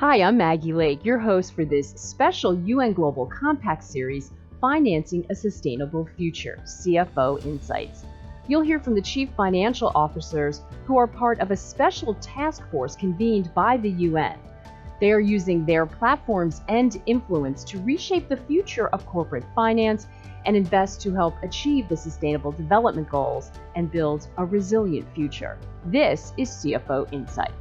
Hi, I'm Maggie Lake, your host for this special UN Global Compact series, Financing a Sustainable Future, CFO Insights. You'll hear from the chief financial officers who are part of a special task force convened by the UN. They are using their platforms and influence to reshape the future of corporate finance and invest to help achieve the Sustainable Development Goals and build a resilient future. This is CFO Insights.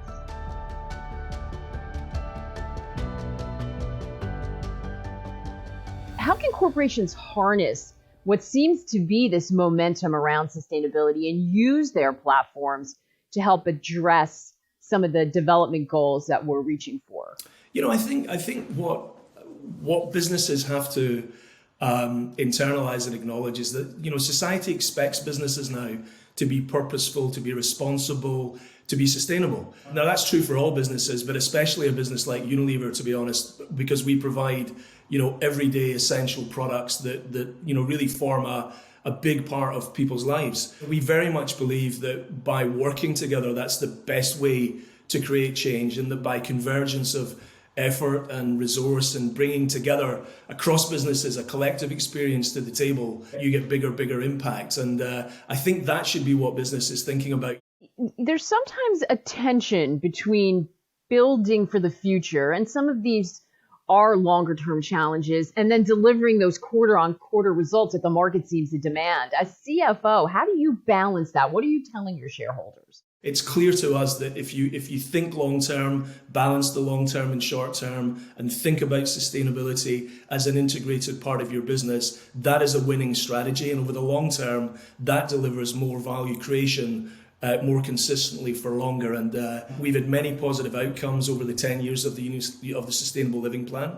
How can corporations harness what seems to be this momentum around sustainability and use their platforms to help address some of the development goals that we're reaching for? I think what businesses have to internalize and acknowledge is that, society expects businesses now to be purposeful, to be responsible, to be sustainable. Now, that's true for all businesses, but especially a business like Unilever, to be honest, because we provide, everyday essential products that really form a big part of people's lives. We very much believe that by working together, that's the best way to create change, and that by convergence of effort and resource and bringing together across businesses a collective experience to the table, you get bigger impact. And I think that should be what business is thinking about. There's sometimes a tension between building for the future, and some of these are longer term challenges, and then delivering those quarter on quarter results that the market seems to demand. As CFO, how do you balance that? What are you telling your shareholders? It's clear to us that if you think long term, balance the long term and short term, and think about sustainability as an integrated part of your business, that is a winning strategy. And over the long term, that delivers more value creation more consistently for longer. And we've had many positive outcomes over the 10 years of the Sustainable Living Plan.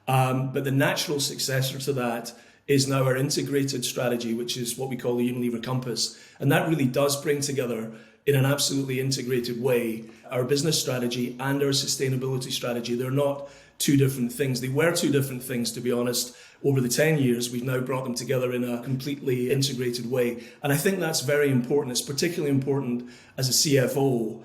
But the natural successor to that is now our integrated strategy, which is what we call the Unilever Compass. And that really does bring together, in an absolutely integrated way, our business strategy and our sustainability strategy. They're not two different things. They were two different things, to be honest. Over the 10 years, we've now brought them together in a completely integrated way. And I think that's very important. It's particularly important as a CFO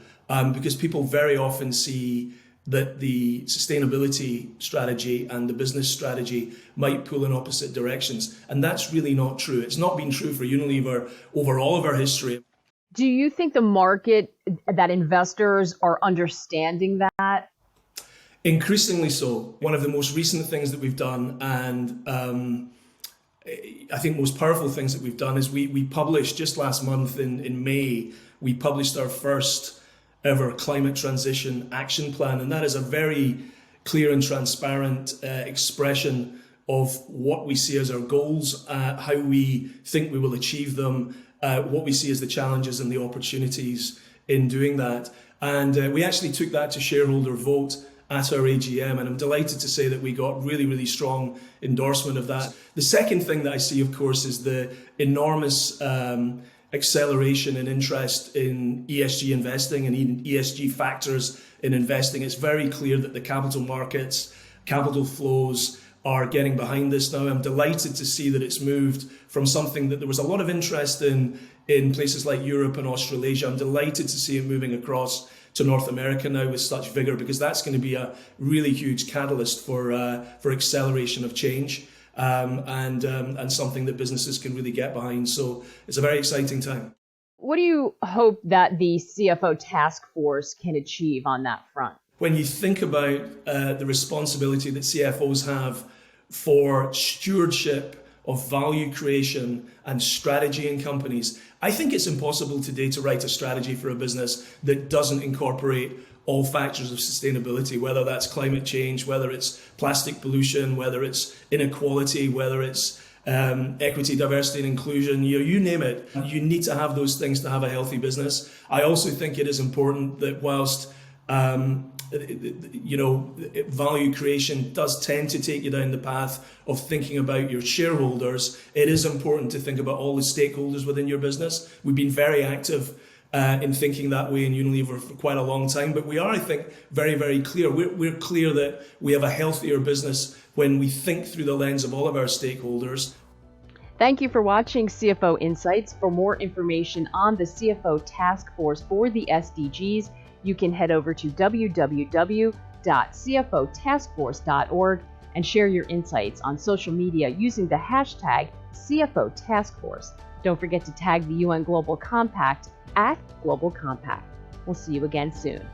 because people very often see that the sustainability strategy and the business strategy might pull in opposite directions. And that's really not true. It's not been true for Unilever over all of our history. Do you think the market, that investors are understanding that? Increasingly so. One of the most recent things that we've done, and I think most powerful things that we've done, is we published just last month in May, we published our first ever climate transition action plan. And that is a very clear and transparent expression of what we see as our goals, how we think we will achieve them, what we see as the challenges and the opportunities in doing that. And we actually took that to shareholder vote at our AGM, and I'm delighted to say that we got really strong endorsement of that. The second thing that I see, of course, is the enormous acceleration and interest in ESG investing and even ESG factors in investing. It's very clear that the capital markets, capital flows are getting behind this now. I'm delighted to see that it's moved from something that there was a lot of interest in places like Europe and Australasia. I'm delighted to see it moving across to North America now with such vigor, because that's going to be a really huge catalyst for acceleration of change and something that businesses can really get behind. So it's a very exciting time. What do you hope that the CFO task force can achieve on that front? When you think about the responsibility that CFOs have for stewardship of value creation and strategy in companies, I think it's impossible today to write a strategy for a business that doesn't incorporate all factors of sustainability, whether that's climate change, whether it's plastic pollution, whether it's inequality, whether it's equity, diversity and inclusion, you name it. You need to have those things to have a healthy business. I also think it is important that whilst value creation does tend to take you down the path of thinking about your shareholders, it is important to think about all the stakeholders within your business. We've been very active in thinking that way in Unilever for quite a long time, but we are, I think, very clear. We're clear that we have a healthier business when we think through the lens of all of our stakeholders. Thank you for watching CFO Insights. For more information on the CFO Task Force for the SDGs, you can head over to www work.cfotaskforce.org and share your insights on social media using the hashtag CFO Task Force. Don't forget to tag the UN Global Compact at Global Compact. We'll see you again soon.